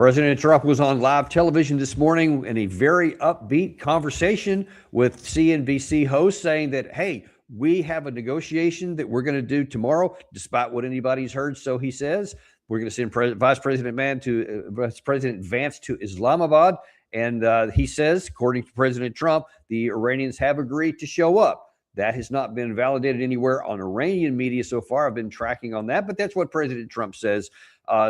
President Trump was on live television this morning in a very upbeat conversation with CNBC hosts saying that, hey, we have a negotiation that we're going to do tomorrow, despite what anybody's heard. So he says, we're going to send Vice President Vance to Islamabad. And he says, according to President Trump, the Iranians have agreed to show up. That has not been validated anywhere on Iranian media so far. I've been tracking on that, but that's what President Trump says.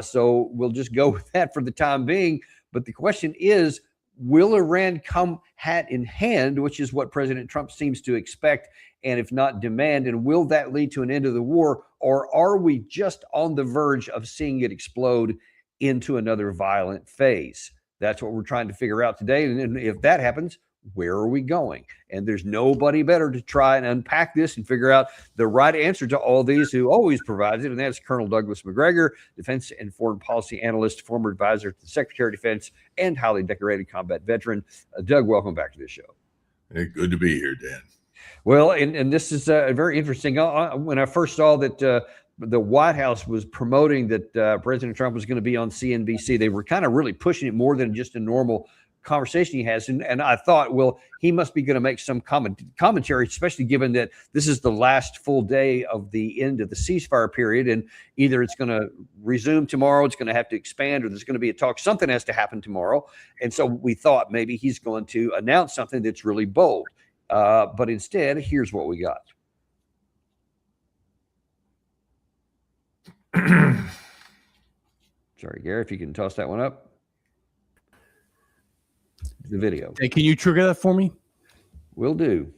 So we'll just go with that for the time being. But the question is, will Iran come hat in hand, which is what President Trump seems to expect, and if not demand, and will that lead to an end of the war, or are we just on the verge of seeing it explode into another violent phase? That's what we're trying to figure out today. And if that happens, where are we going? And there's nobody better to try and unpack this and figure out the right answer to all these, who always provides it. And that's Colonel Douglas Macgregor, defense and foreign policy analyst, former advisor to the Secretary of Defense, and highly decorated combat veteran. Doug, welcome back to the show. Hey, good to be here, Dan. Well, and this is very interesting. When I first saw that the White House was promoting that President Trump was going to be on CNBC, they were kind of really pushing it more than just a normal conversation he has. And I thought, well, he must be going to make some commentary, especially given that this is the last full day of the end of the ceasefire period. And either it's going to resume tomorrow, it's going to have to expand, or there's going to be a talk. Something has to happen tomorrow. And so we thought maybe he's going to announce something that's really bold. But instead, here's what we got. Sorry, Gary, if you can toss that one up. The video. Hey, can you trigger that for me? Will do.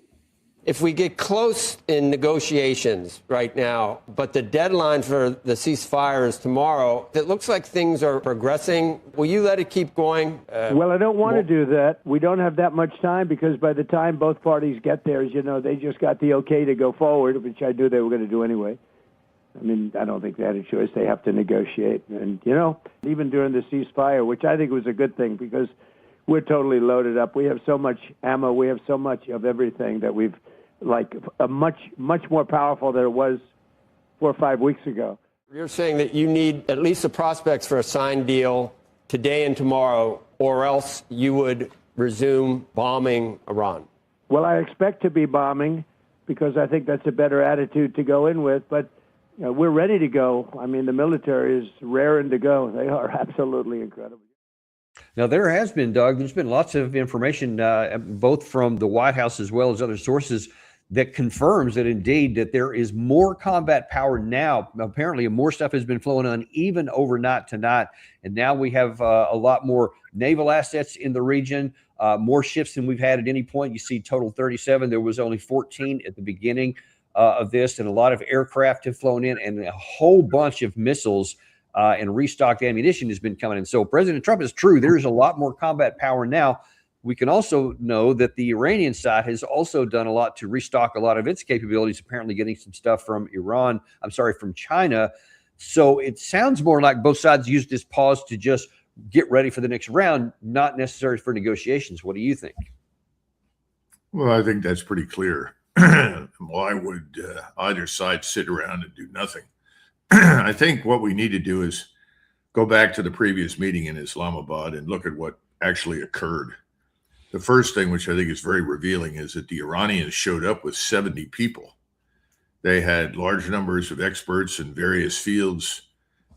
If we get close in negotiations right now, but the deadline for the ceasefire is tomorrow, it looks like things are progressing. Will you let it keep going? Well, I don't want to do that. We don't have that much time, because by the time both parties get there, as you know, they just got the okay to go forward, which I knew they were going to do anyway. I mean, I don't think they had a choice. They have to negotiate. And, you know, even during the ceasefire, which I think was a good thing, because we're totally loaded up. We have so much ammo. We have so much of everything that we've, like, a much more powerful than it was 4 or 5 weeks ago. You're saying that you need at least the prospects for a signed deal today and tomorrow, or else you would resume bombing Iran. Well, I expect to be bombing, because I think that's a better attitude to go in with. But you know, we're ready to go. I mean, the military is raring to go. They are absolutely incredible. Now, there has been, Doug, there's been lots of information, both from the White House as well as other sources, that confirms that indeed that there is more combat power now. Apparently, more stuff has been flowing on even overnight tonight. And now we have a lot more naval assets in the region, more ships than we've had at any point. You see total 37. There was only 14 at the beginning of this, and a lot of aircraft have flown in, and a whole bunch of missiles and restocked ammunition has been coming in. So President Trump is true. There's a lot more combat power now. We can also know that the Iranian side has also done a lot to restock a lot of its capabilities, apparently getting some stuff from from China. So it sounds more like both sides used this pause to just get ready for the next round, not necessarily for negotiations. What do you think? Well, I think that's pretty clear. Why would either side sit around and do nothing? I think what we need to do is go back to the previous meeting in Islamabad and look at what actually occurred. The first thing, which I think is very revealing, is that the Iranians showed up with 70 people. They had large numbers of experts in various fields.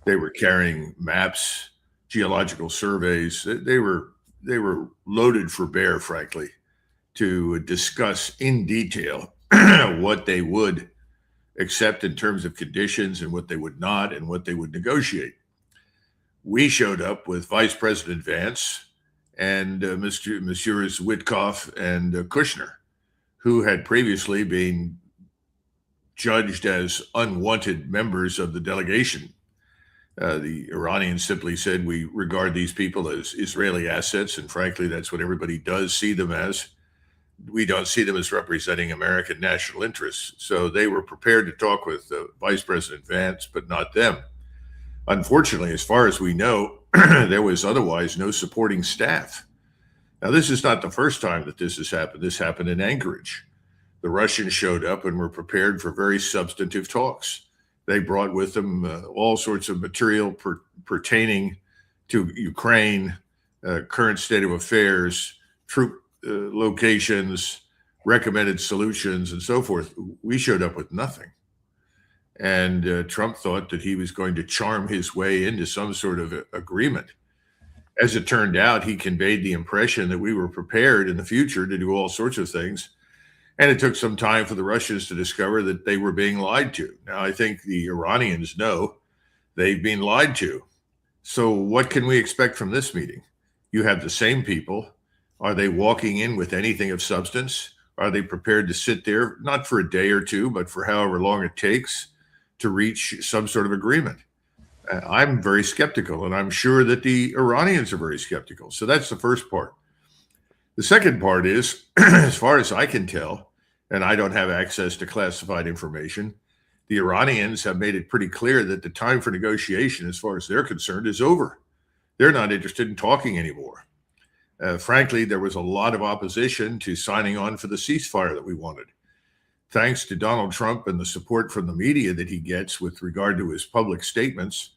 They were carrying maps, geological surveys. They were loaded for bear, frankly, to discuss in detail what they would accept in terms of conditions and what they would not, and what they would negotiate. We showed up with Vice President Vance and Messrs. Witkoff and Kushner, who had previously been judged as unwanted members of the delegation. The Iranians simply said, we regard these people as Israeli assets, and frankly, that's what everybody does see them as. We don't see them as representing American national interests. So they were prepared to talk with Vice President Vance, but not them. Unfortunately, as far as we know, there was otherwise no supporting staff. Now, this is not the first time that this has happened. This happened in Anchorage. The Russians showed up and were prepared for very substantive talks. They brought with them all sorts of material pertaining to Ukraine, current state of affairs, troop locations, recommended solutions, and so forth. We showed up with nothing. And Trump thought that he was going to charm his way into some sort of agreement. As it turned out, he conveyed the impression that we were prepared in the future to do all sorts of things. And it took some time for the Russians to discover that they were being lied to. Now, I think the Iranians know they've been lied to. So what can we expect from this meeting? You have the same people. Are they walking in with anything of substance? Are they prepared to sit there, not for a day or two, but for however long it takes to reach some sort of agreement? I'm very skeptical, and I'm sure that the Iranians are very skeptical. So that's the first part. The second part is, as far as I can tell, and I don't have access to classified information, the Iranians have made it pretty clear that the time for negotiation, as far as they're concerned, is over. They're not interested in talking anymore. Frankly, there was a lot of opposition to signing on for the ceasefire that we wanted. Thanks to Donald Trump and the support from the media that he gets with regard to his public statements,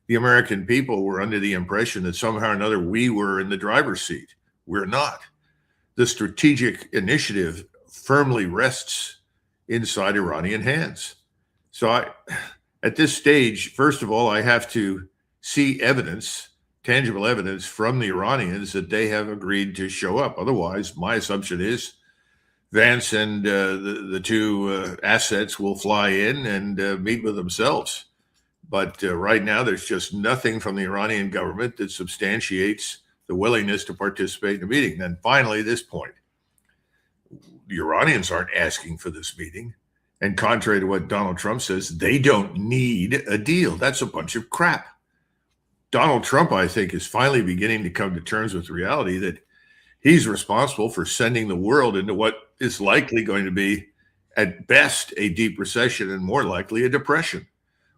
the American people were under the impression that somehow or another we were in the driver's seat. We're not. The strategic initiative firmly rests inside Iranian hands. So at this stage, first of all, I have to see evidence, tangible evidence from the Iranians that they have agreed to show up. Otherwise, my assumption is Vance and the two assets will fly in and meet with themselves. But right now, there's just nothing from the Iranian government that substantiates the willingness to participate in the meeting. Then finally, this point, the Iranians aren't asking for this meeting. And contrary to what Donald Trump says, they don't need a deal. That's a bunch of crap. Donald Trump, I think, is finally beginning to come to terms with reality that he's responsible for sending the world into what is likely going to be, at best, a deep recession and more likely a depression.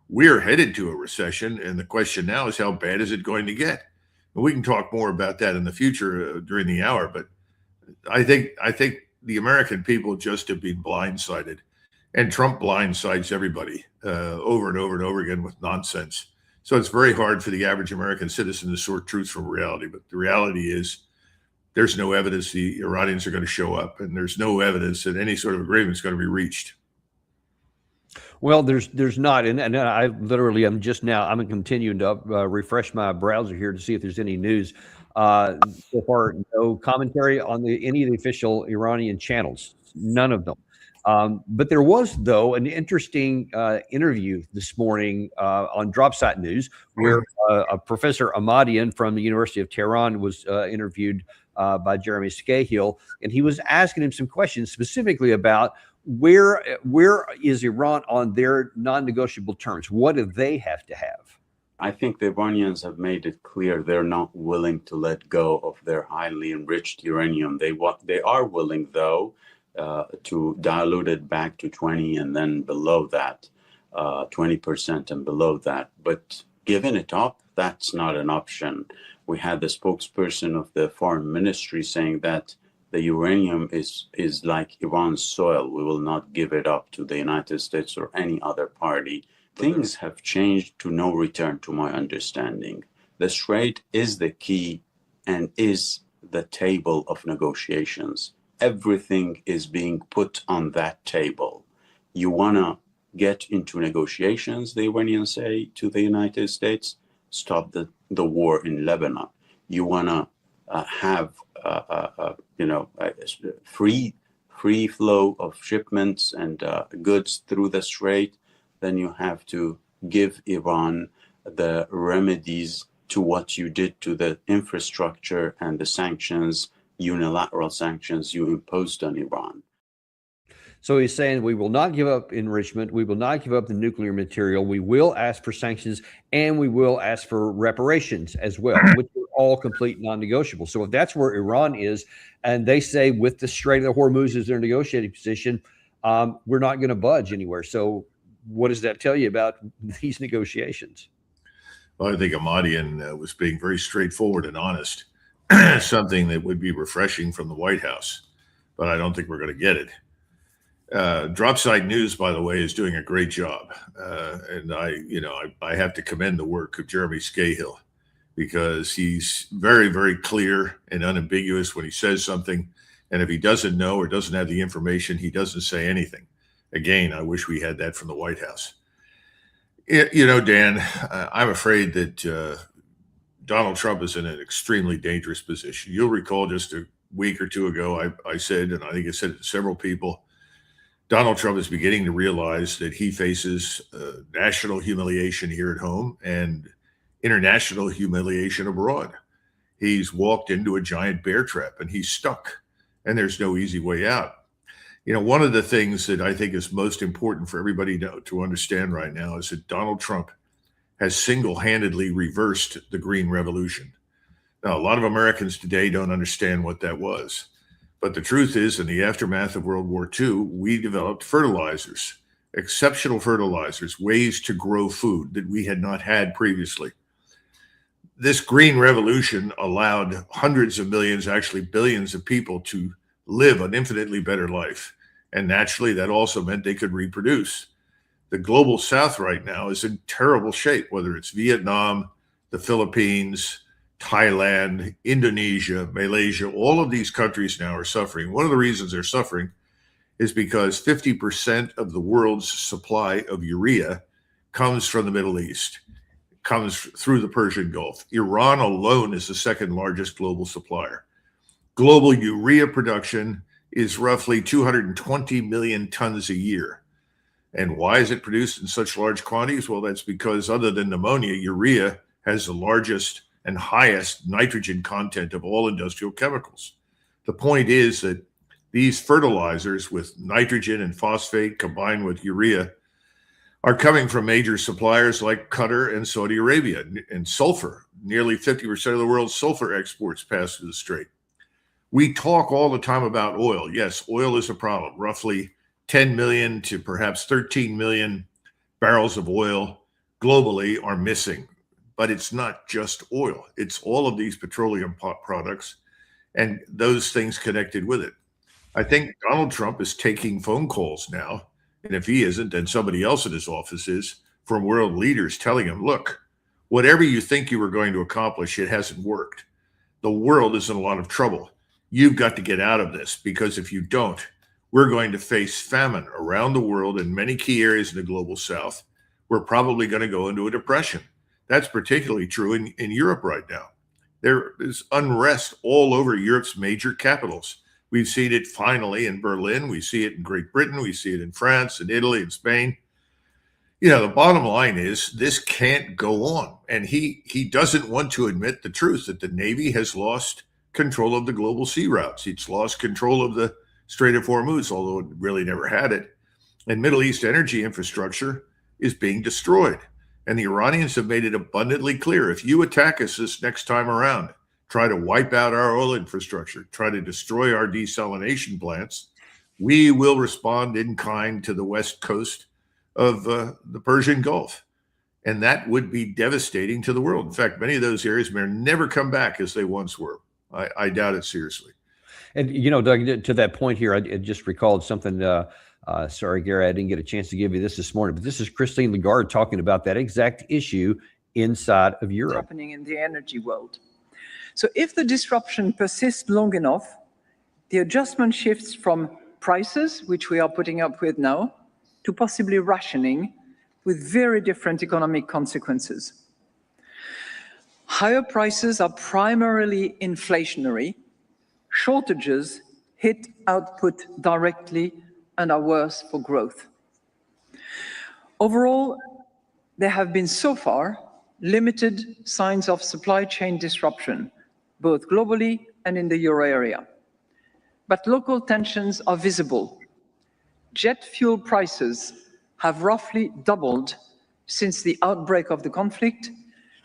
We're headed to a recession, and the question now is how bad is it going to get? And we can talk more about that in the future during the hour, but I think the American people just have been blindsided, and Trump blindsides everybody over and over and over again with nonsense. So it's very hard for the average American citizen to sort truth from reality, but the reality is there's no evidence the Iranians are going to show up, and there's no evidence that any sort of agreement is going to be reached. Well, there's not, and I literally I'm continuing to refresh my browser here to see if there's any news. So far, no commentary on any of the official Iranian channels, none of them. But there was, though, an interesting interview this morning on Dropsite News where a Professor Ahmadian from the University of Tehran was interviewed by Jeremy Scahill, and he was asking him some questions specifically about where is Iran on their non-negotiable terms? What do they have to have? I think the Iranians have made it clear they're not willing to let go of their highly enriched uranium. They are willing, though, to dilute it back to 20 and then below that, 20% and below that. But giving it up, that's not an option. We had the spokesperson of the foreign ministry saying that the uranium is like Iran's soil. We will not give it up to the United States or any other party. Things have changed to no return, to my understanding. The Strait is the key and is the table of negotiations. Everything is being put on that table. You want to get into negotiations, the Iranians say to the United States, stop the war in Lebanon. You want to have free flow of shipments and goods through the Strait, then you have to give Iran the remedies to what you did to the infrastructure and the sanctions, unilateral sanctions you imposed on Iran. So he's saying we will not give up enrichment. We will not give up the nuclear material. We will ask for sanctions, and we will ask for reparations as well, which are all complete non-negotiable. So if that's where Iran is, and they say with the Strait of the Hormuz as their negotiating position, we're not going to budge anywhere. So what does that tell you about these negotiations? Well, I think Ahmadian was being very straightforward and honest, something that would be refreshing from the White House, but I don't think we're going to get it. Dropsite News, by the way, is doing a great job, and I have to commend the work of Jeremy Scahill. because he's very, very clear and unambiguous when he says something. And if he doesn't know or doesn't have the information, he doesn't say anything. Again, I wish we had that from the White House. You know, Dan, I'm afraid that Donald Trump is in an extremely dangerous position. You'll recall just a week or two ago, I said, and I think I said it to several people, Donald Trump is beginning to realize that he faces national humiliation here at home and international humiliation abroad. He's walked into a giant bear trap and he's stuck, and there's no easy way out. You know, one of the things that I think is most important for everybody to understand right now is that Donald Trump has single-handedly reversed the Green Revolution. Now, a lot of Americans today don't understand what that was. But the truth is, in the aftermath of World War II, we developed fertilizers, exceptional fertilizers, ways to grow food that we had not had previously. This Green Revolution allowed hundreds of millions, actually billions of people to live an infinitely better life. And naturally, that also meant they could reproduce. The global South right now is in terrible shape, whether it's Vietnam, the Philippines, Thailand, Indonesia, Malaysia. All of these countries now are suffering. One of the reasons they're suffering is because 50% of the world's supply of urea comes from the Middle East, comes through the Persian Gulf. Iran alone is the second largest global supplier. Global urea production is roughly 220 million tons a year. And why is it produced in such large quantities? Well, that's because other than ammonia, urea has the largest and highest nitrogen content of all industrial chemicals. The point is that these fertilizers with nitrogen and phosphate combined with urea are coming from major suppliers like Qatar and Saudi Arabia. And sulfur, nearly 50% of the world's sulfur exports pass through the strait. We talk all the time about oil. Yes, oil is a problem. Roughly 10 million to perhaps 13 million barrels of oil globally are missing. But it's not just oil. It's all of these petroleum products and those things connected with it. I think Donald Trump is taking phone calls now, and if he isn't, then somebody else in his office is, from world leaders telling him, look, whatever you think you were going to accomplish, it hasn't worked. The world is in a lot of trouble. You've got to get out of this, because if you don't, we're going to face famine around the world in many key areas in the global South. We're probably going to go into a depression. That's particularly true in Europe right now. There is unrest all over Europe's major capitals. We've seen it finally in Berlin. We see it in Great Britain. We see it in France and Italy and Spain. You know, the bottom line is this can't go on. And he doesn't want to admit the truth that the Navy has lost control of the global sea routes. It's lost control of the Strait of Hormuz, although it really never had it. And Middle East energy infrastructure is being destroyed. And the Iranians have made it abundantly clear, if you attack us this next time around, try to wipe out our oil infrastructure, try to destroy our desalination plants, we will respond in kind to the west coast of the Persian Gulf. And that would be devastating to the world. In fact, many of those areas may never come back as they once were. I doubt it seriously. And, you know, Doug, to that point here, I just recalled something. Sorry, Gary, I didn't get a chance to give you this morning, but this is Christine Lagarde talking about that exact issue inside of Europe. Happening in the energy world. So if the disruption persists long enough, the adjustment shifts from prices, which we are putting up with now, to possibly rationing with very different economic consequences. Higher prices are primarily inflationary. Shortages hit output directly and are worse for growth. Overall, there have been so far limited signs of supply chain disruption, both globally and in the euro area. But local tensions are visible. Jet fuel prices have roughly doubled since the outbreak of the conflict,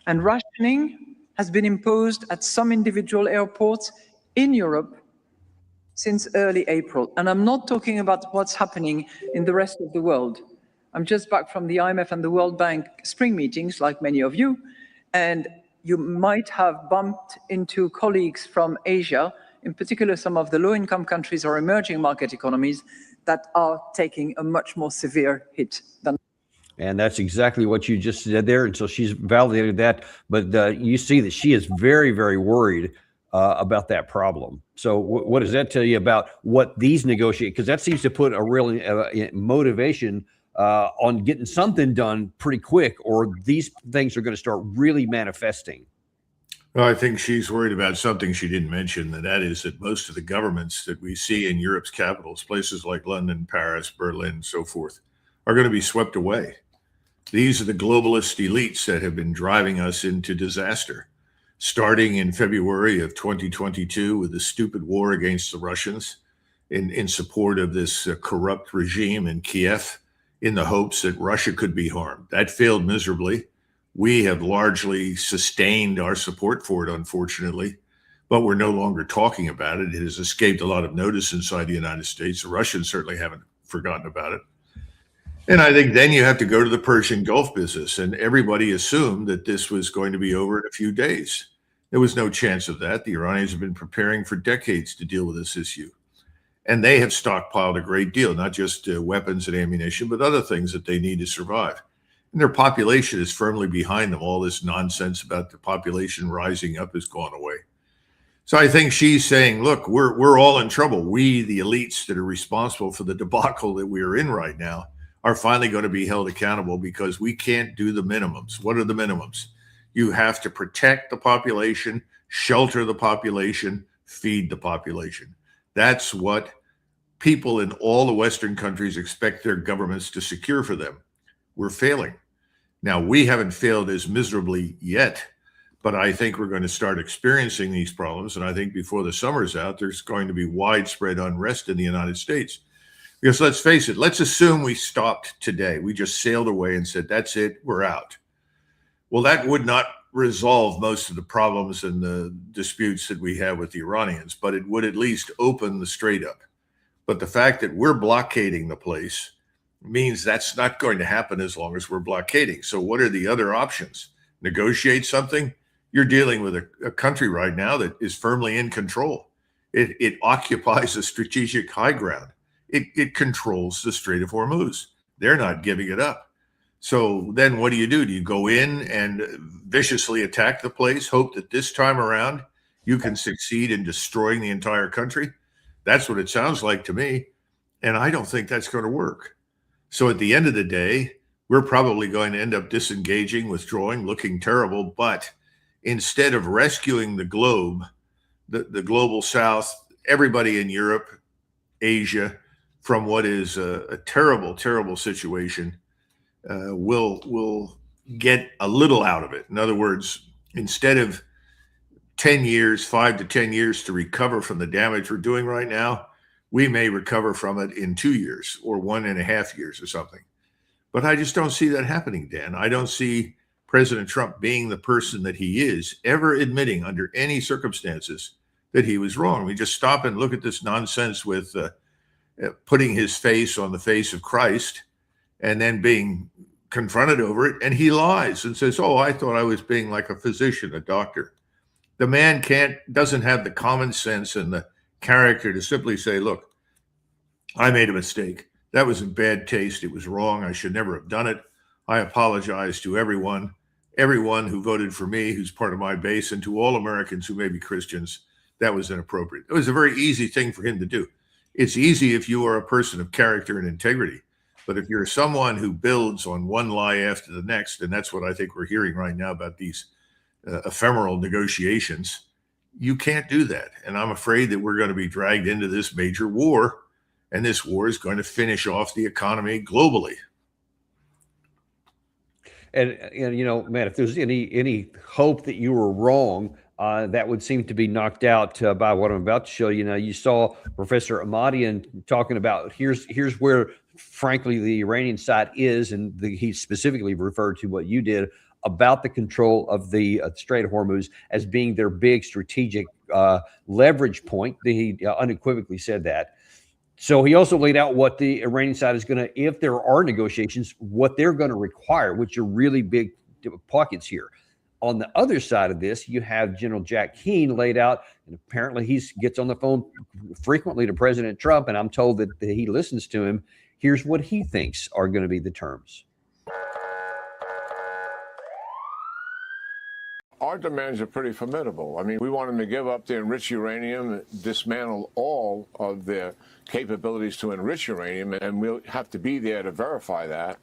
and rationing has been imposed at some individual airports in Europe since early April. And I'm not talking about what's happening in the rest of the world. I'm just back from the IMF and the World Bank spring meetings, like many of you, and you might have bumped into colleagues from Asia, in particular some of the low-income countries or emerging market economies that are taking a much more severe hit than. And that's exactly what you just said there. And so she's validated that. But you see that she is very, very worried about that problem. So what does that tell you about what these negotiate? Because that seems to put a real motivation on getting something done pretty quick, or these things are going to start really manifesting. Well, I think she's worried about something she didn't mention, and that is that most of the governments that we see in Europe's capitals, places like London, Paris, Berlin, so forth, are going to be swept away. These are the globalist elites that have been driving us into disaster, starting in February of 2022 with the stupid war against the Russians in support of this corrupt regime in Kiev, in the hopes that Russia could be harmed. That failed miserably. We have largely sustained our support for it, unfortunately, but we're no longer talking about it. It has escaped a lot of notice inside the United States. The Russians certainly haven't forgotten about it. And I think then you have to go to the Persian Gulf business, and everybody assumed that this was going to be over in a few days. There was no chance of that. The Iranians have been preparing for decades to deal with this issue. And they have stockpiled a great deal, not just weapons and ammunition, but other things that they need to survive. And their population is firmly behind them. All this nonsense about the population rising up has gone away. So I think she's saying, look, we're all in trouble. We, the elites that are responsible for the debacle that we're in right now, are finally going to be held accountable because we can't do the minimums. What are the minimums? You have to protect the population, shelter the population, feed the population. That's what people in all the Western countries expect their governments to secure for them. We're failing. Now, we haven't failed as miserably yet, but I think we're going to start experiencing these problems. And I think before the summer's out, there's going to be widespread unrest in the United States. Because let's face it, let's assume we stopped today. We just sailed away and said, that's it, we're out. Well, that would not resolve most of the problems and the disputes that we have with the Iranians, but it would at least open the strait up. But the fact that we're blockading the place means that's not going to happen as long as we're blockading. So what are the other options? Negotiate something? You're dealing with a country right now that is firmly in control. It occupies a strategic high ground. It controls the Strait of Hormuz. They're not giving it up. So then what do? Do you go in and viciously attack the place, hope that this time around you can succeed in destroying the entire country? That's what it sounds like to me. And I don't think that's going to work. So at the end of the day, we're probably going to end up disengaging, withdrawing, looking terrible. But instead of rescuing the globe, the global South, everybody in Europe, Asia, from what is a terrible, terrible situation, will get a little out of it. In other words, instead of 10 years, 5 to 10 years to recover from the damage we're doing right now, we may recover from it in 2 years or 1.5 years or something. But I just don't see that happening, Dan. I don't see President Trump being the person that he is, ever admitting under any circumstances that he was wrong. We just stop and look at this nonsense with putting his face on the face of Christ and then being confronted over it. And he lies and says, oh, I thought I was being like a physician, a doctor. The man doesn't have the common sense and the character to simply say, look, I made a mistake. That was in bad taste. It was wrong. I should never have done it. I apologize to everyone who voted for me, who's part of my base, and to all Americans who may be Christians. That was inappropriate. It was a very easy thing for him to do. It's easy if you are a person of character and integrity. But if you're someone who builds on one lie after the next, and that's what I think we're hearing right now about these ephemeral negotiations, you can't do that. And I'm afraid that we're going to be dragged into this major war, and this war is going to finish off the economy globally. And Matt, if there's any hope that you were wrong, that would seem to be knocked out by what I'm about to show you. Now, you saw Professor Ahmadian talking about here's where, frankly, the Iranian side is, and he specifically referred to what you did about the control of the Strait of Hormuz as being their big strategic leverage point. He unequivocally said that. So he also laid out what the Iranian side is going to, if there are negotiations, what they're going to require, which are really big pockets here. On the other side of this, you have General Jack Keane laid out, and apparently he gets on the phone frequently to President Trump, and I'm told that he listens to him. Here's what he thinks are going to be the terms. our demands are pretty formidable. I mean, we want them to give up their enriched uranium, dismantle all of their capabilities to enrich uranium, and we'll have to be there to verify that.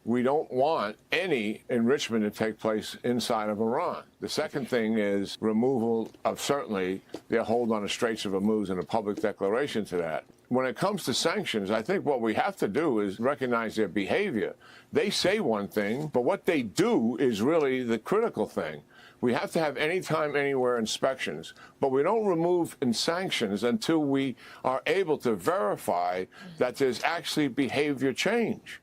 We don't want any enrichment to take place inside of Iran. The second thing is removal of certainly their hold on the Straits of Hormuz and a public declaration to that. When it comes to sanctions, I think what we have to do is recognize their behavior. They say one thing, but what they do is really the critical thing. We have to have anytime, anywhere inspections, but we don't remove sanctions until we are able to verify that there's actually behavior change.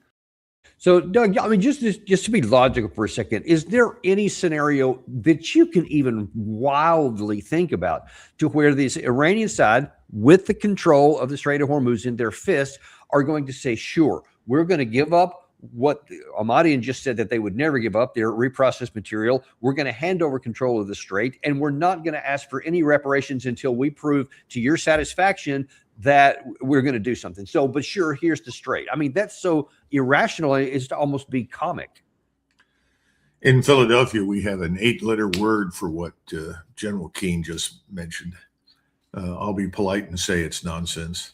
So, Doug, I mean, just to be logical for a second, is there any scenario that you can even wildly think about to where this Iranian side, with the control of the Strait of Hormuz in their fist, are going to say, sure, we're going to give up what Ahmadian just said that they would never give up, their reprocessed material. We're going to hand over control of the strait, and we're not going to ask for any reparations until we prove to your satisfaction that we're going to do something. So, but sure, here's the strait. I mean, that's so irrational, it's to almost be comic. In Philadelphia, we have an 8-letter word for what General Keane just mentioned. I'll be polite and say it's nonsense.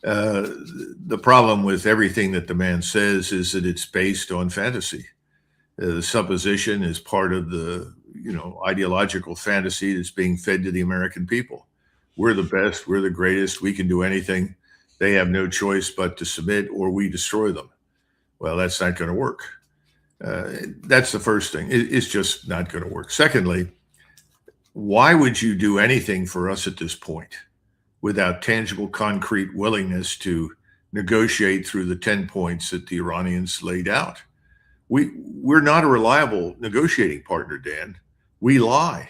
The problem with everything that the man says is that it's based on fantasy. The supposition is part of the, ideological fantasy that's being fed to the American people. We're the best, we're the greatest, we can do anything. They have no choice but to submit or we destroy them. Well, that's not going to work. That's the first thing. It's just not going to work. Secondly, why would you do anything for us at this point without tangible, concrete willingness to negotiate through the 10 points that the Iranians laid out? We're not a reliable negotiating partner, Dan. We lie.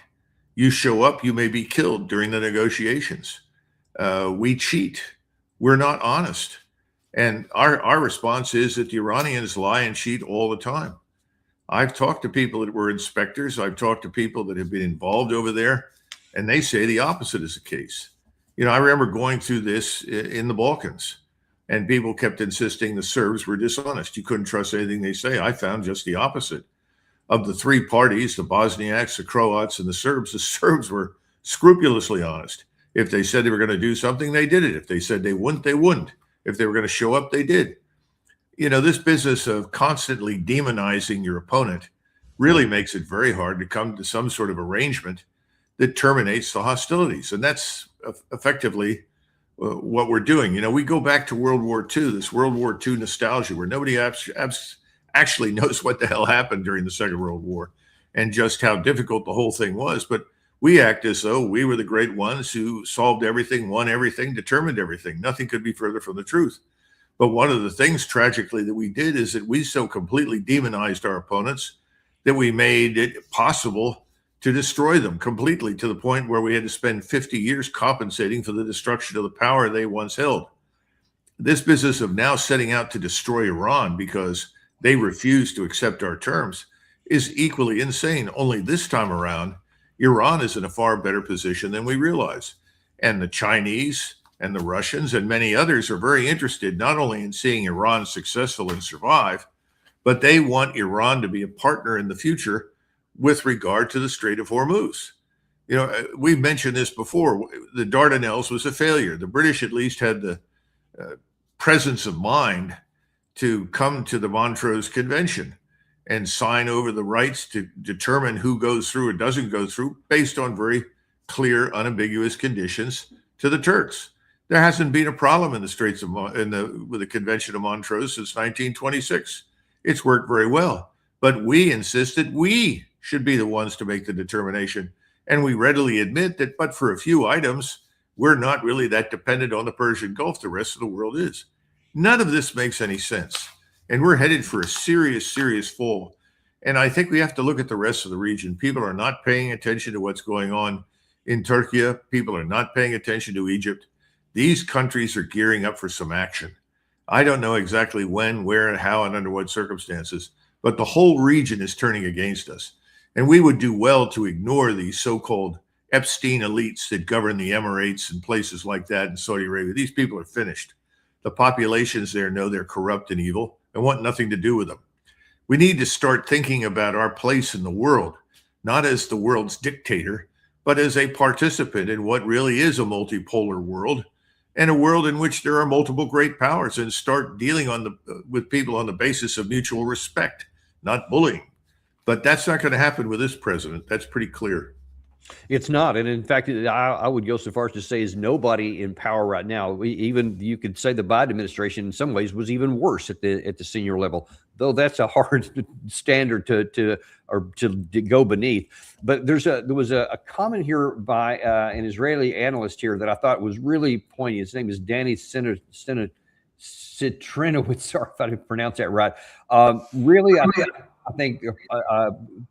You show up, you may be killed during the negotiations. We cheat. We're not honest. And our response is that the Iranians lie and cheat all the time. I've talked to people that were inspectors. I've talked to people that have been involved over there, and they say the opposite is the case. I remember going through this in the Balkans, and people kept insisting the Serbs were dishonest. You couldn't trust anything they say. I found just the opposite. Of the three parties, the Bosniaks, the Croats, and the Serbs were scrupulously honest. If they said they were going to do something, they did it. If they said they wouldn't. If they were going to show up, they did. This business of constantly demonizing your opponent really makes it very hard to come to some sort of arrangement that terminates the hostilities. And that's effectively what we're doing. We go back to World War II, this World War II nostalgia where nobody actually knows what the hell happened during the Second World War and just how difficult the whole thing was. But we act as though we were the great ones who solved everything, won everything, determined everything. Nothing could be further from the truth. But one of the things tragically that we did is that we so completely demonized our opponents that we made it possible to destroy them completely, to the point where we had to spend 50 years compensating for the destruction of the power they once held. This business of now setting out to destroy Iran because they refuse to accept our terms is equally insane. Only this time around, Iran is in a far better position than we realize. And the Chinese and the Russians and many others are very interested not only in seeing Iran successful and survive, but they want Iran to be a partner in the future with regard to the Strait of Hormuz. We've mentioned this before. The Dardanelles was a failure. The British at least had the presence of mind to come to the Montreux Convention and sign over the rights to determine who goes through or doesn't go through based on very clear, unambiguous conditions to the Turks. There hasn't been a problem in the Straits of with the Convention of Montreux since 1926. It's worked very well, but we insisted we should be the ones to make the determination, and we readily admit that, but for a few items, we're not really that dependent on the Persian Gulf. The rest of the world is. None of this makes any sense, and we're headed for a serious, serious fall. And I think we have to look at the rest of the region. People are not paying attention to what's going on in Turkey. People are not paying attention to Egypt. These countries are gearing up for some action. I don't know exactly when, where, how, and under what circumstances, but the whole region is turning against us. And we would do well to ignore these so-called Epstein elites that govern the Emirates and places like that in Saudi Arabia. These people are finished. The populations there know they're corrupt and evil and want nothing to do with them. We need to start thinking about our place in the world, not as the world's dictator, but as a participant in what really is a multipolar world, and a world in which there are multiple great powers, and start dealing with people on the basis of mutual respect, not bullying. But that's not going to happen with this president. That's pretty clear. It's not. And in fact, I would go so far as to say is nobody in power right now. Even you could say the Biden administration in some ways was even worse at the senior level, though that's a hard standard to go beneath. But there was a comment here by an Israeli analyst here that I thought was really poignant. His name is Danny Citrinowitz. Sorry if I didn't pronounce that right. Really, I think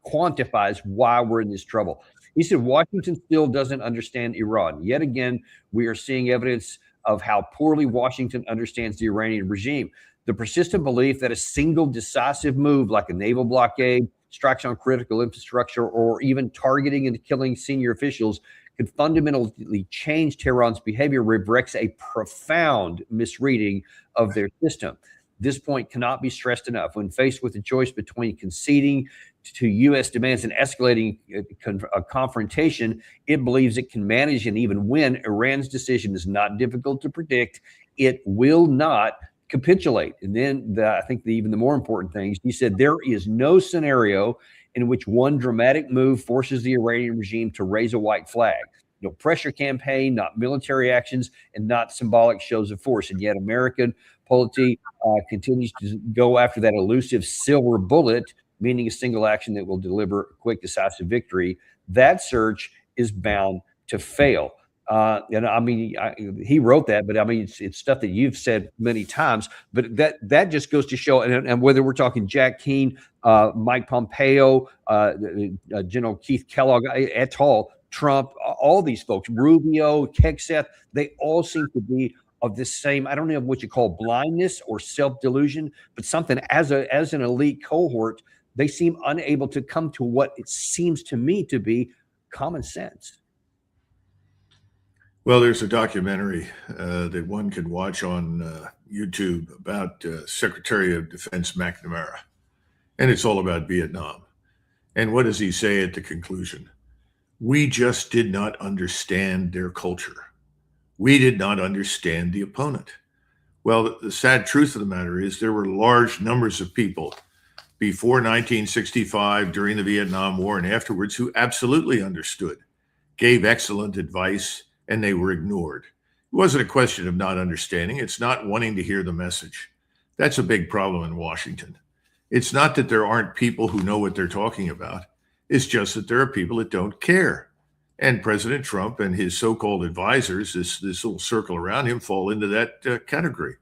quantifies why we're in this trouble. He said, Washington still doesn't understand Iran. Yet again, we are seeing evidence of how poorly Washington understands the Iranian regime. The persistent belief that a single decisive move like a naval blockade, strikes on critical infrastructure, or even targeting and killing senior officials could fundamentally change Tehran's behavior reflects a profound misreading of their system. This point cannot be stressed enough. When faced with a choice between conceding to U.S. demands and escalating a confrontation, it believes it can manage and even win. Iran's decision is not difficult to predict. It will not capitulate. And then I think even the more important thing, he said there is no scenario in which one dramatic move forces the Iranian regime to raise a white flag. No pressure campaign, not military actions, and not symbolic shows of force. And yet American polity continues to go after that elusive silver bullet, meaning a single action that will deliver a quick, decisive victory. That search is bound to fail. And I mean, he wrote that, but I mean, it's stuff that you've said many times. But that just goes to show, and whether we're talking Jack Keane, Mike Pompeo, General Keith Kellogg et al., Trump, all these folks, Rubio, Kekseth, they all seem to be of this same, I don't know what you call blindness or self-delusion, but something as an elite cohort, they seem unable to come to what it seems to me to be common sense. Well, there's a documentary that one can watch on YouTube about Secretary of Defense McNamara, and it's all about Vietnam. And what does he say at the conclusion? We just did not understand their culture. We did not understand the opponent. Well, the sad truth of the matter is there were large numbers of people before 1965, during the Vietnam War, and afterwards who absolutely understood, gave excellent advice, and they were ignored. It wasn't a question of not understanding. It's not wanting to hear the message. That's a big problem in Washington. It's not that there aren't people who know what they're talking about. It's just that there are people that don't care. And President Trump and his so-called advisors, this little circle around him, fall into that category.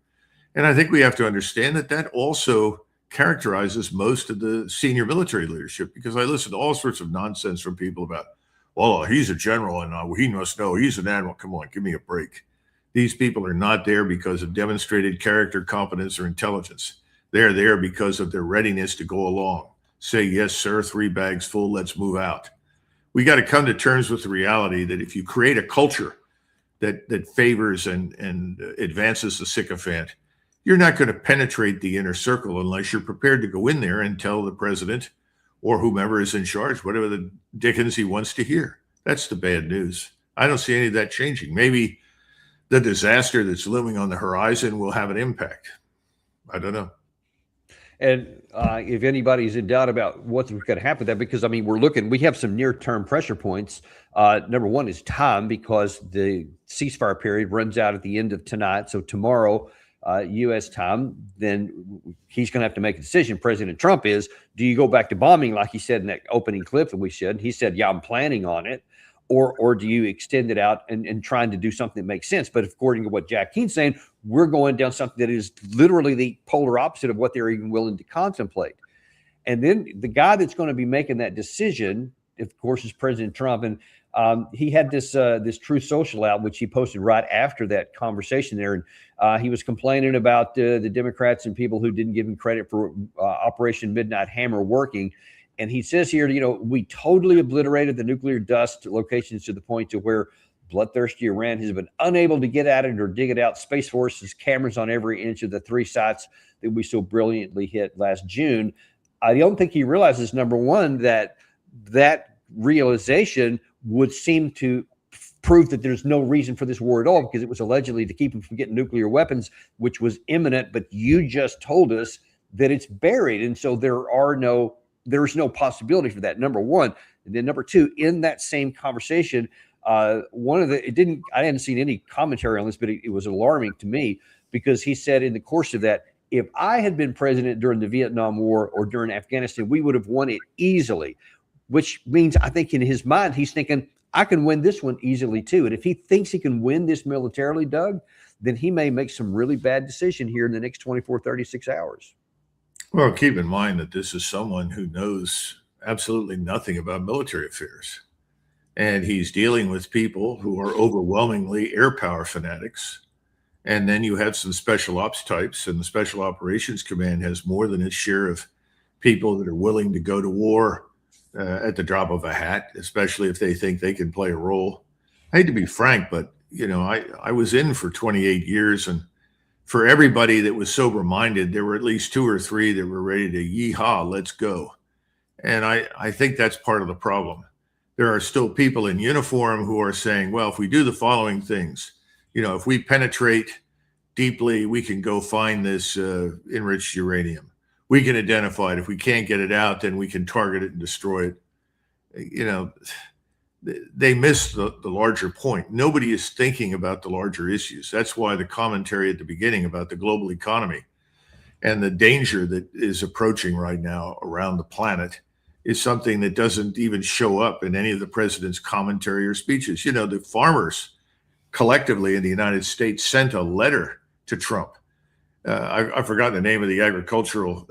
And I think we have to understand that also characterizes most of the senior military leadership, because I listen to all sorts of nonsense from people about, well, he's a general and he must know he's an admiral. Come on, give me a break. These people are not there because of demonstrated character, competence, or intelligence. They're there because of their readiness to go along. Say, yes, sir, 3 bags full, let's move out. We got to come to terms with the reality that if you create a culture that favors and advances the sycophant, you're not going to penetrate the inner circle unless you're prepared to go in there and tell the president or whomever is in charge whatever the dickens he wants to hear. That's the bad news. I don't see any of that changing. Maybe the disaster that's looming on the horizon will have an impact. I don't know. And if anybody's in doubt about what's going to happen with that, because I mean, we have some near-term pressure points. Number one is time, because the ceasefire period runs out at the end of tonight. So tomorrow, U.S. time, then he's going to have to make a decision. President Trump is, do you go back to bombing like he said in that opening clip that we said? He said, yeah, I'm planning on it. Or do you extend it out and trying to do something that makes sense? But according to what Jack Keene's saying, we're going down something that is literally the polar opposite of what they're even willing to contemplate. And then the guy that's going to be making that decision, of course, is President Trump. And he had this Truth Social out, which he posted right after that conversation there. And he was complaining about the Democrats and people who didn't give him credit for Operation Midnight Hammer working. And he says here, we totally obliterated the nuclear dust locations to the point to where bloodthirsty Iran has been unable to get at it or dig it out. Space Force has cameras on every inch of the 3 sites that we so brilliantly hit last June. I don't think he realizes, number one, that realization would seem to prove that there's no reason for this war at all, because it was allegedly to keep them from getting nuclear weapons, which was imminent. But you just told us that it's buried. And so there's no possibility for that, number one. And then number two, in that same conversation, I hadn't seen any commentary on this, but it was alarming to me, because he said in the course of that, if I had been president during the Vietnam War or during Afghanistan, we would have won it easily, which means I think in his mind, he's thinking, I can win this one easily too. And if he thinks he can win this militarily, Doug, then he may make some really bad decision here in the next 24, 36 hours. Well, keep in mind that this is someone who knows absolutely nothing about military affairs. And he's dealing with people who are overwhelmingly air power fanatics. And then you have some special ops types, and the Special Operations Command has more than its share of people that are willing to go to war at the drop of a hat, especially if they think they can play a role. I hate to be frank, but I was in for 28 years, and for everybody that was sober-minded, there were at least 2 or 3 that were ready to yeehaw, let's go. And I think that's part of the problem. There are still people in uniform who are saying, well, if we do the following things, if we penetrate deeply, we can go find this enriched uranium. We can identify it. If we can't get it out, then we can target it and destroy it. They miss the larger point. Nobody is thinking about the larger issues. That's why the commentary at the beginning about the global economy and the danger that is approaching right now around the planet is something that doesn't even show up in any of the president's commentary or speeches. The farmers collectively in the United States sent a letter to Trump. I forgot the name of the agricultural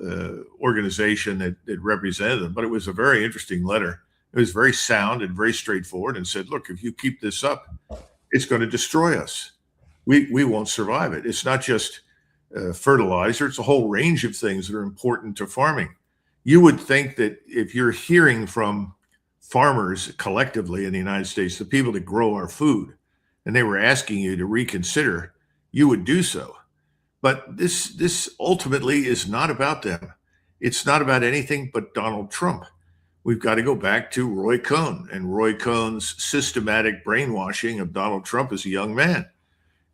organization that represented them, but it was a very interesting letter. It was very sound and very straightforward, and said, look, if you keep this up, it's going to destroy us. We won't survive it. It's not just fertilizer. It's a whole range of things that are important to farming. You would think that if you're hearing from farmers collectively in the United States, the people that grow our food, and they were asking you to reconsider, you would do so. But this ultimately is not about them. It's not about anything but Donald Trump. We've got to go back to Roy Cohn and Roy Cohn's systematic brainwashing of Donald Trump as a young man.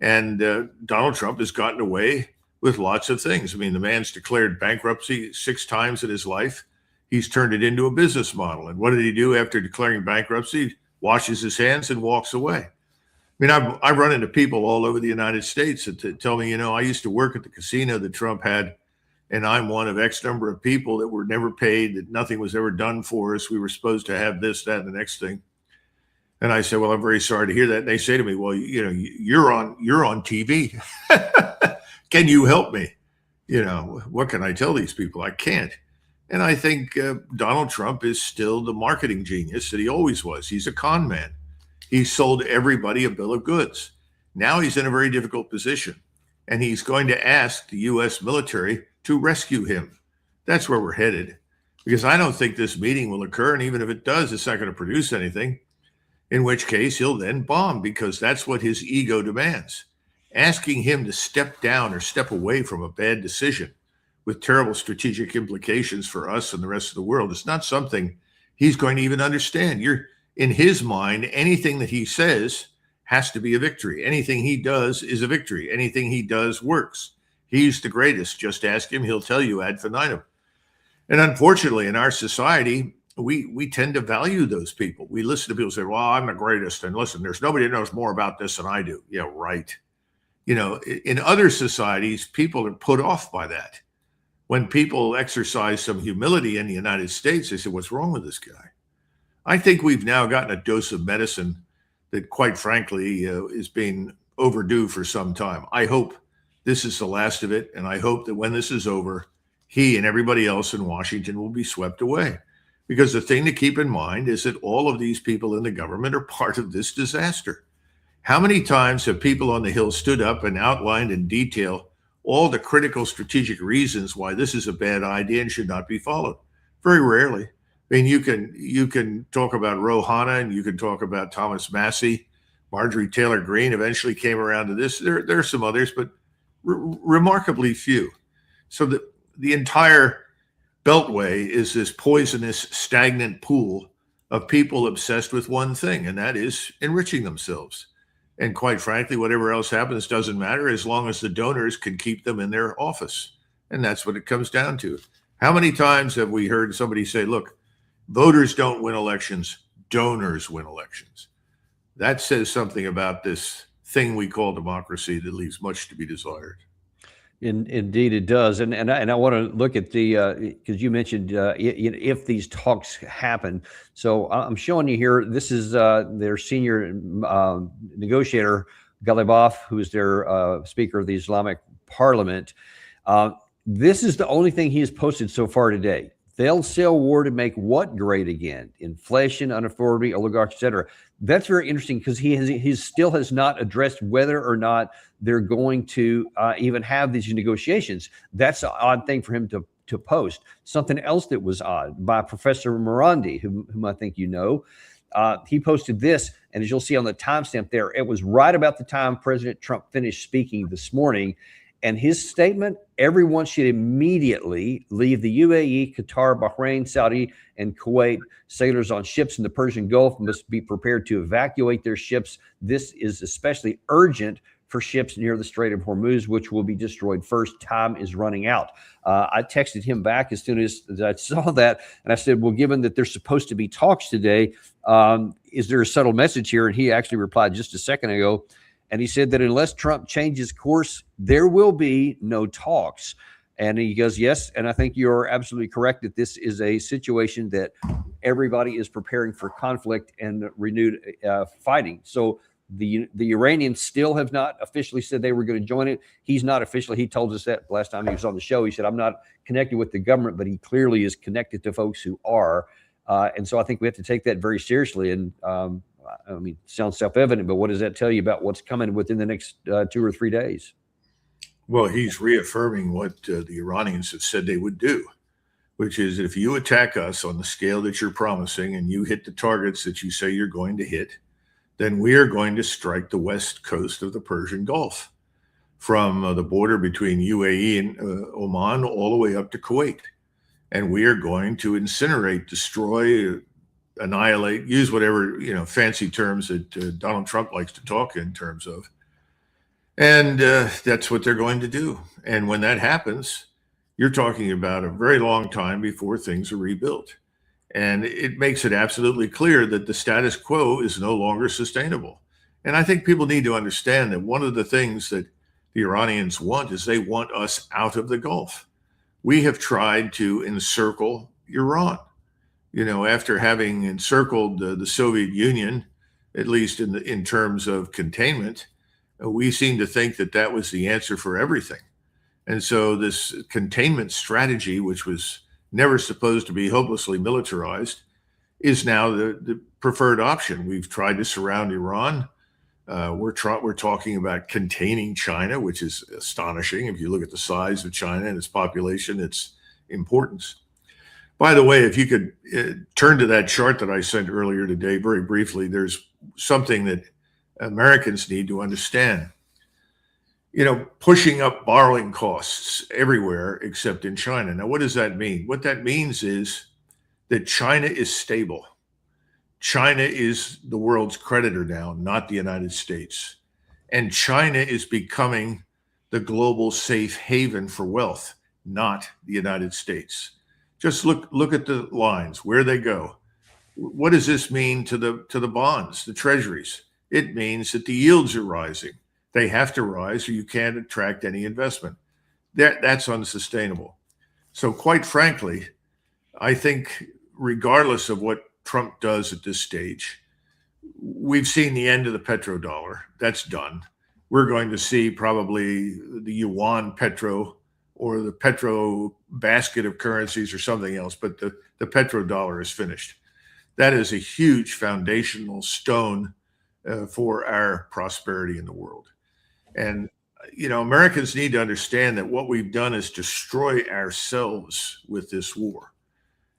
And Donald Trump has gotten away with lots of things. I mean, the man's declared bankruptcy 6 times in his life. He's turned it into a business model. And what did he do after declaring bankruptcy? Washes his hands and walks away. I mean, I've run into people all over the United States that tell me, I used to work at the casino that Trump had, and I'm one of X number of people that were never paid, that nothing was ever done for us. We were supposed to have this, that, and the next thing. And I said, well, I'm very sorry to hear that. And they say to me, well, you're on TV. Can you help me? What can I tell these people? I can't. And I think Donald Trump is still the marketing genius that he always was. He's a con man. He sold everybody a bill of goods. Now he's in a very difficult position, and he's going to ask the U.S. military to rescue him. That's where we're headed, because I don't think this meeting will occur. And even if it does, it's not going to produce anything, in which case he'll then bomb, because that's what his ego demands. Asking him to step down or step away from a bad decision with terrible strategic implications for us and the rest of the world is not something he's going to even understand. In his mind, anything that he says has to be a victory. Anything he does is a victory. Anything he does works. He's the greatest. Just ask him. He'll tell you ad infinitum. And unfortunately, in our society, we tend to value those people. We listen to people say, well, I'm the greatest. And listen, there's nobody that knows more about this than I do. Yeah, right. In other societies, people are put off by that. When people exercise some humility in the United States, they say, what's wrong with this guy? I think we've now gotten a dose of medicine that, quite frankly, is being overdue for some time. I hope this is the last of it, and I hope that when this is over, he and everybody else in Washington will be swept away. Because the thing to keep in mind is that all of these people in the government are part of this disaster. How many times have people on the Hill stood up and outlined in detail all the critical strategic reasons why this is a bad idea and should not be followed? Very rarely. I mean, you can talk about Ro Hanna, and you can talk about Thomas Massey. Marjorie Taylor Greene eventually came around to this. There are some others, but remarkably few. So the entire Beltway is this poisonous, stagnant pool of people obsessed with one thing, and that is enriching themselves. And quite frankly, whatever else happens doesn't matter as long as the donors can keep them in their office. And that's what it comes down to. How many times have we heard somebody say, look, voters don't win elections, donors win elections? That says something about this thing we call democracy that leaves much to be desired. Indeed, it does, and I want to look at the because you mentioned if these talks happen. So I'm showing you here. This is their senior negotiator Ghalibaf, who's their Speaker of the Islamic Parliament. This is the only thing he has posted so far today. They'll sell war to make what great again? Inflation, unaffordability, oligarchs, etc. That's very interesting because he still has not addressed whether or not they're going to even have these negotiations. That's an odd thing for him to post. Something else that was odd by Professor Morandi, whom I think you know. He posted this, and as you'll see on the timestamp there, it was right about the time President Trump finished speaking this morning. And his statement, everyone should immediately leave the UAE, Qatar, Bahrain, Saudi, and Kuwait. Sailors on ships in the Persian Gulf must be prepared to evacuate their ships. This is especially urgent for ships near the Strait of Hormuz, which will be destroyed first. Time is running out. I texted him back as soon as I saw that, and I said, well, given that there's supposed to be talks today, is there a subtle message here? And he actually replied just a second ago, and he said that unless Trump changes course, there will be no talks. And he goes, yes, and I think you're absolutely correct that this is a situation that everybody is preparing for conflict and renewed fighting. So the Iranians still have not officially said they were going to join it. He's not officially. He told us that last time he was on the show. He said, I'm not connected with the government, but he clearly is connected to folks who are. And so I think we have to take that very seriously. And I mean, it sounds self-evident, but what does that tell you about what's coming within the next 2 or 3 days? Well, he's reaffirming what the Iranians have said they would do, which is if you attack us on the scale that you're promising and you hit the targets that you say you're going to hit, then we are going to strike the west coast of the Persian Gulf from the border between UAE and Oman all the way up to Kuwait. And we are going to incinerate, destroy, annihilate, use whatever, fancy terms that Donald Trump likes to talk in terms of. And that's what they're going to do. And when that happens, you're talking about a very long time before things are rebuilt. And it makes it absolutely clear that the status quo is no longer sustainable. And I think people need to understand that one of the things that the Iranians want is they want us out of the Gulf. We have tried to encircle Iran. After having encircled the Soviet Union, at least in terms of containment, we seem to think that that was the answer for everything. And so this containment strategy, which was never supposed to be hopelessly militarized, is now the preferred option. We've tried to surround Iran. We're talking about containing China, which is astonishing. If you look at the size of China and its population, its importance. By the way, if you could turn to that chart that I sent earlier today very briefly, there's something that Americans need to understand. Pushing up borrowing costs everywhere except in China. Now, what does that mean? What that means is that China is stable. China is the world's creditor now, not the United States. And China is becoming the global safe haven for wealth, not the United States. Just look at the lines, where they go. What does this mean to the bonds, the treasuries? It means that the yields are rising. They have to rise or you can't attract any investment. That's unsustainable. So quite frankly, I think regardless of what Trump does at this stage, we've seen the end of the petrodollar. That's done. We're going to see probably the yuan petro or the petro basket of currencies or something else, but the petrodollar is finished. That is a huge foundational stone for our prosperity in the world. And, Americans need to understand that what we've done is destroy ourselves with this war.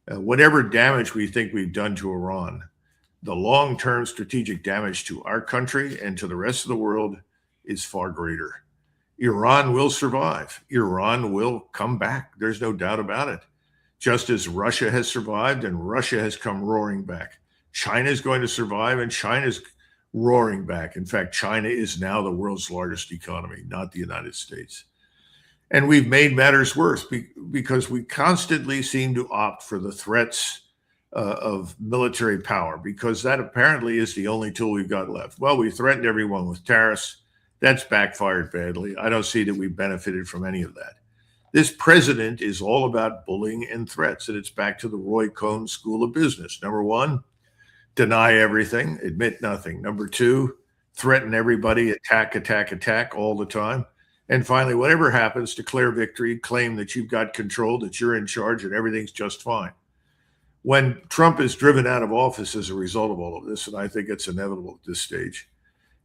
Whatever damage we think we've done to Iran, the long-term strategic damage to our country and to the rest of the world is far greater. Iran will survive. Iran will come back. There's no doubt about it. Just as Russia has survived and Russia has come roaring back. China's going to survive, and China's roaring back. In fact, China is now the world's largest economy, not the United States. And we've made matters worse because we constantly seem to opt for the threats of military power, because that apparently is the only tool we've got left. Well, we threatened everyone with tariffs. That's backfired badly. I don't see that we benefited from any of that. This president is all about bullying and threats, and it's back to the Roy Cohn School of Business. Number one, deny everything, admit nothing. Number two, threaten everybody, attack all the time. And finally, whatever happens, declare victory, claim that you've got control, that you're in charge, and everything's just fine. When Trump is driven out of office as a result of all of this, and I think it's inevitable at this stage,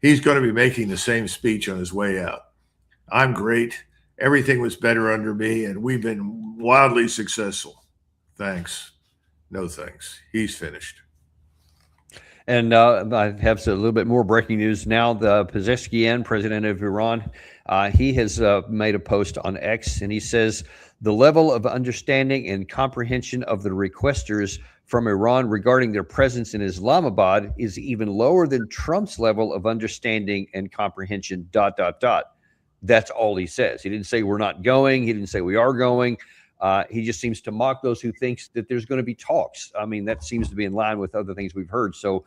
he's going to be making the same speech on his way out. I'm great. Everything was better under me, and we've been wildly successful. Thanks. No thanks. He's finished. And I have a little bit more breaking news now. The Pezeshkian, president of Iran, he has made a post on X, and he says the level of understanding and comprehension of the requesters from Iran regarding their presence in Islamabad is even lower than Trump's level of understanding and comprehension, ... That's all he says. He didn't say we're not going. He didn't say we are going. He just seems to mock those who thinks that there's going to be talks. I mean, that seems to be in line with other things we've heard. So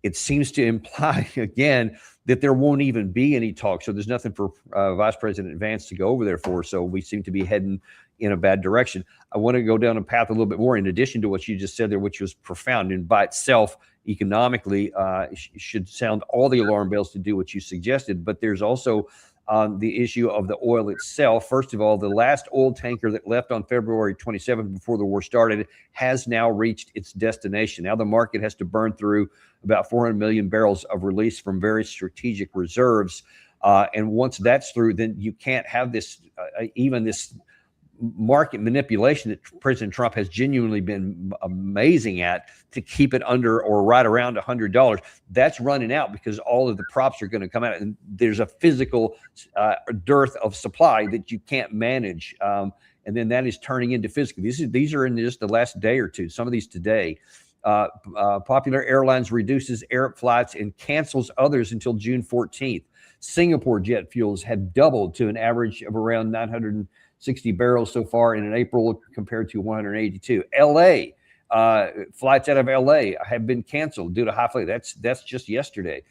it seems to imply, again, that there won't even be any talks. So there's nothing for Vice President Vance to go over there for. So we seem to be heading in a bad direction. I want to go down a path a little bit more in addition to what you just said there, which was profound and by itself economically should sound all the alarm bells to do what you suggested. But there's also the issue of the oil itself. First of all, the last oil tanker that left on February 27th before the war started has now reached its destination. Now the market has to burn through about 400 million barrels of release from very strategic reserves. And once that's through, then you can't have this, even this market manipulation that President Trump has genuinely been amazing at to keep it under or right around $100. That's running out because all of the props are going to come out, and there's a physical dearth of supply that you can't manage. And then that is turning into physical. These are in just the last day or two. Some of these today. Popular Airlines reduces air flights and cancels others until June 14th. Singapore jet fuels have doubled to an average of around 960 barrels so far in April compared to 182. LA, flights out of LA have been canceled due to high flight. That's just yesterday.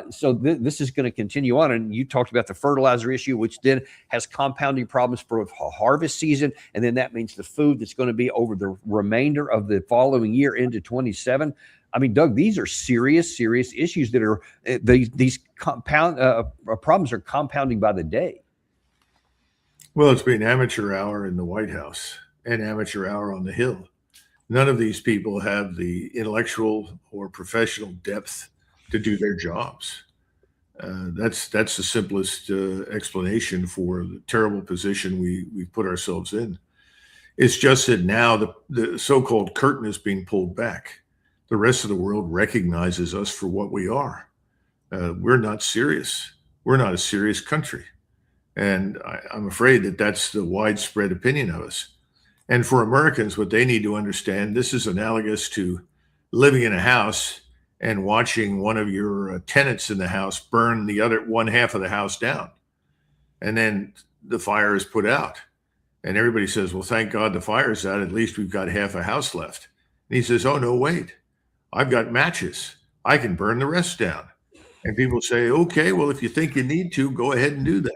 So this is going to continue on. And you talked about the fertilizer issue, which then has compounding problems for harvest season. And then that means the food that's going to be over the remainder of the following year into 27. I mean, Doug, these are serious issues that are these compound problems are compounding by the day. Well, it's been amateur hour in the White House and amateur hour on the Hill. None of these people have the intellectual or professional depth to do their jobs. That's the simplest explanation for the terrible position we put ourselves in. It's just that now the so-called curtain is being pulled back. The rest of the world recognizes us for what we are. We're not serious. We're not a serious country. And I'm afraid that that's the widespread opinion of us. And for Americans, what they need to understand, this is analogous to living in a house and watching one of your tenants in the house burn the other one half of the house down. And then the fire is put out. And everybody says, well, thank God the fire's out. At least we've got half a house left. And he says, oh, no, wait. I've got matches. I can burn the rest down. And people say, okay, well, if you think you need to, go ahead and do that.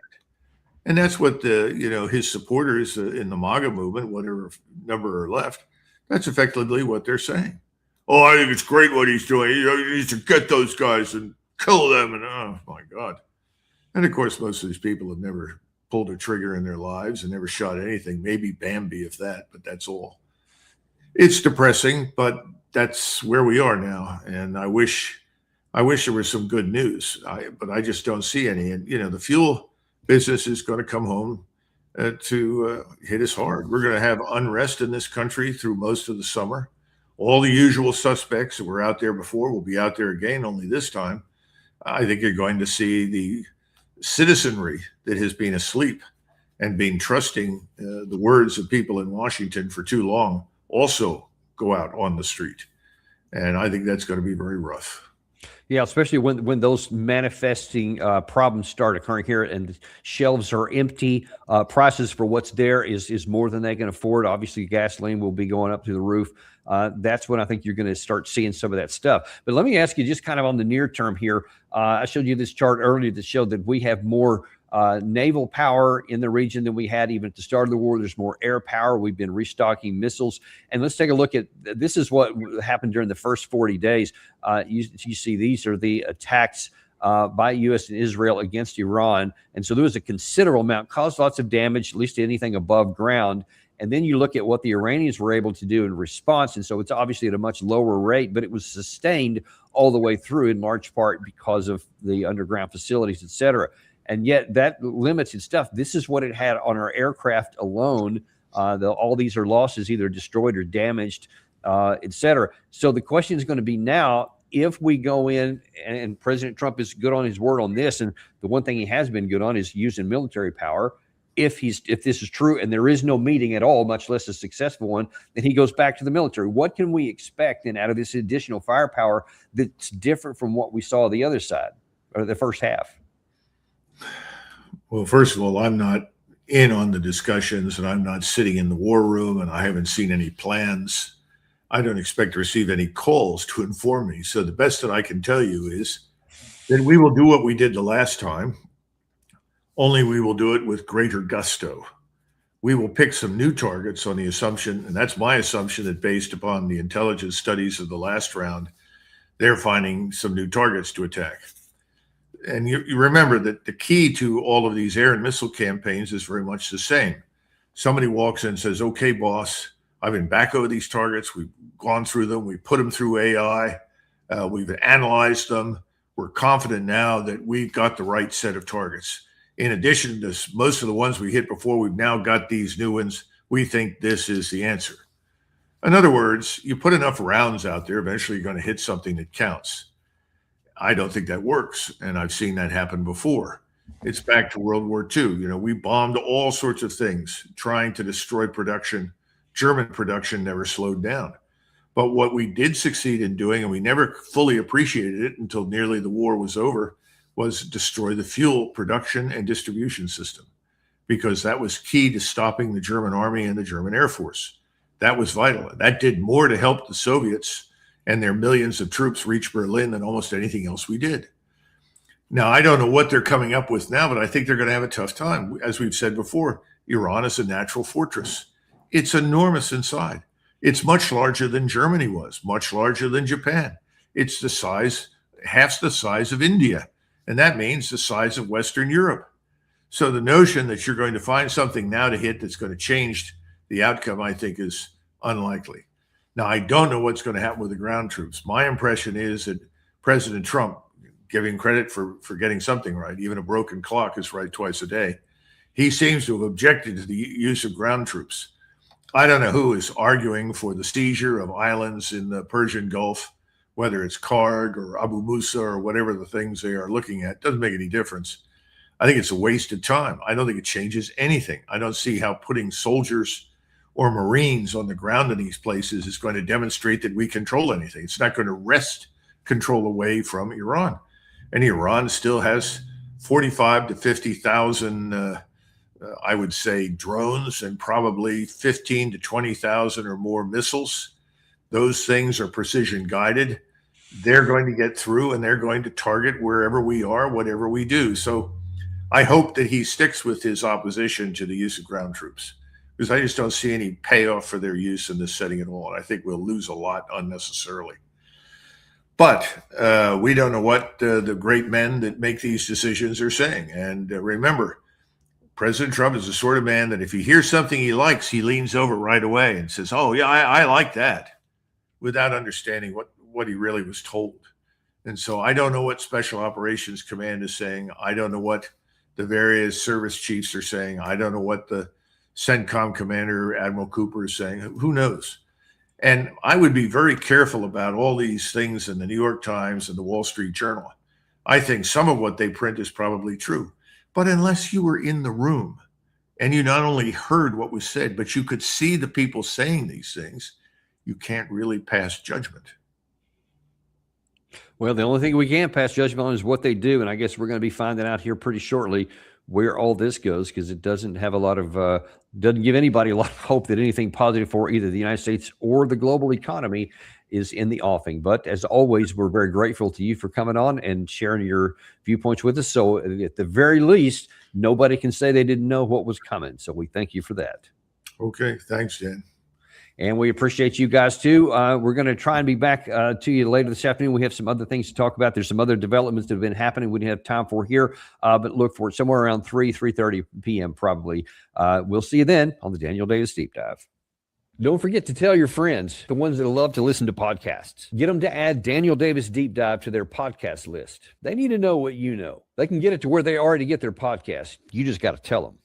And that's what his supporters in the MAGA movement, whatever number are left, that's effectively what they're saying. Oh, I think it's great what he's doing. He needs to get those guys and kill them. And oh, my God. And, of course, most of these people have never pulled a trigger in their lives and never shot anything. Maybe Bambi, if that, but that's all. It's depressing, but that's where we are now. And I wish there was some good news, but I just don't see any. And, the fuel business is going to come home to hit us hard. We're going to have unrest in this country through most of the summer. All the usual suspects that were out there before will be out there again, only this time. I think you're going to see the citizenry that has been asleep and been trusting the words of people in Washington for too long also go out on the street. And I think that's going to be very rough. Yeah, especially when those manifesting problems start occurring here and the shelves are empty. Prices for what's there is more than they can afford. Obviously, gasoline will be going up through the roof. That's when I think you're going to start seeing some of that stuff. But let me ask you, just kind of on the near term here. I showed you this chart earlier that showed that we have more naval power in the region than we had even at the start of the war. There's more air power. We've been restocking missiles. And let's take a look at this. Is what happened during the first 40 days. You see these are the attacks by U.S. and Israel against Iran. And so there was a considerable amount, caused lots of damage, at least to anything above ground. And then you look at what the Iranians were able to do in response. And so it's obviously at a much lower rate, but it was sustained all the way through in large part because of the underground facilities, et cetera. And yet that limited stuff. This is what it had on our aircraft alone. All these are losses, either destroyed or damaged, et cetera. So the question is going to be now, if we go in, and President Trump is good on his word on this, and the one thing he has been good on is using military power. If this is true and there is no meeting at all, much less a successful one, then he goes back to the military. What can we expect then out of this additional firepower that's different from what we saw the other side or the first half? Well, first of all, I'm not in on the discussions, and I'm not sitting in the war room, and I haven't seen any plans. I don't expect to receive any calls to inform me. So the best that I can tell you is that we will do what we did the last time, only we will do it with greater gusto. We will pick some new targets on the assumption, and that's my assumption, that based upon the intelligence studies of the last round, they're finding some new targets to attack. And you remember that the key to all of these air and missile campaigns is very much the same. Somebody walks in and says, okay, boss, I've been back over these targets. We've gone through them. We put them through AI. We've analyzed them. We're confident now that we've got the right set of targets. In addition to most of the ones we hit before, we've now got these new ones. We think this is the answer. In other words, you put enough rounds out there, eventually you're going to hit something that counts. I don't think that works, and I've seen that happen before. It's back to World War II. You know, we bombed all sorts of things trying to destroy production. German production never slowed down. But what we did succeed in doing, and we never fully appreciated it until nearly the war was over, was destroy the fuel production and distribution system, because that was key to stopping the German army and the German Air Force. That was vital. That did more to help the Soviets and their millions of troops reach Berlin than almost anything else we did. Now, I don't know what they're coming up with now, but I think they're going to have a tough time. As we've said before, Iran is a natural fortress. It's enormous inside. It's much larger than Germany was, much larger than Japan. It's the size, half the size of India. And that means the size of Western Europe. So the notion that you're going to find something now to hit that's going to change the outcome, I think, is unlikely. Now, I don't know what's going to happen with the ground troops. My impression is that President Trump, giving credit for getting something right, even a broken clock is right twice a day, he seems to have objected to the use of ground troops. I don't know who is arguing for the seizure of islands in the Persian Gulf, whether it's Karg or Abu Musa or whatever the things they are looking at. Doesn't make any difference. I think it's a waste of time. I don't think it changes anything. I don't see how putting soldiers or Marines on the ground in these places is going to demonstrate that we control anything. It's not going to wrest control away from Iran. And Iran still has 45 to 50,000, I would say, drones, and probably 15 to 20,000 or more missiles. Those things are precision guided. They're going to get through, and they're going to target wherever we are, whatever we do. So I hope that he sticks with his opposition to the use of ground troops, because I just don't see any payoff for their use in this setting at all. And I think we'll lose a lot unnecessarily. But we don't know what the great men that make these decisions are saying. And remember, President Trump is the sort of man that if he hears something he likes, he leans over right away and says, oh, yeah, I like that, without understanding what he really was told. And so I don't know what Special Operations Command is saying. I don't know what the various service chiefs are saying. I don't know what the CENTCOM commander, Admiral Cooper, is saying. Who knows? And I would be very careful about all these things in the New York Times and the Wall Street Journal. I think some of what they print is probably true. But unless you were in the room and you not only heard what was said, but you could see the people saying these things, you can't really pass judgment. Well, the only thing we can pass judgment on is what they do. And I guess we're going to be finding out here pretty shortly where all this goes, because it doesn't have a lot of, doesn't give anybody a lot of hope that anything positive for either the United States or the global economy is in the offing. But as always, we're very grateful to you for coming on and sharing your viewpoints with us. So at the very least, nobody can say they didn't know what was coming. So we thank you for that. Okay. Thanks, Jen. And we appreciate you guys too. We're going to try and be back to you later this afternoon. We have some other things to talk about. There's some other developments that have been happening we didn't have time for here, but look for it somewhere around 3:30 p.m. probably. We'll see you then on the Daniel Davis Deep Dive. Don't forget to tell your friends, the ones that love to listen to podcasts. Get them to add Daniel Davis Deep Dive to their podcast list. They need to know what you know. They can get it to where they already get their podcast. You just got to tell them.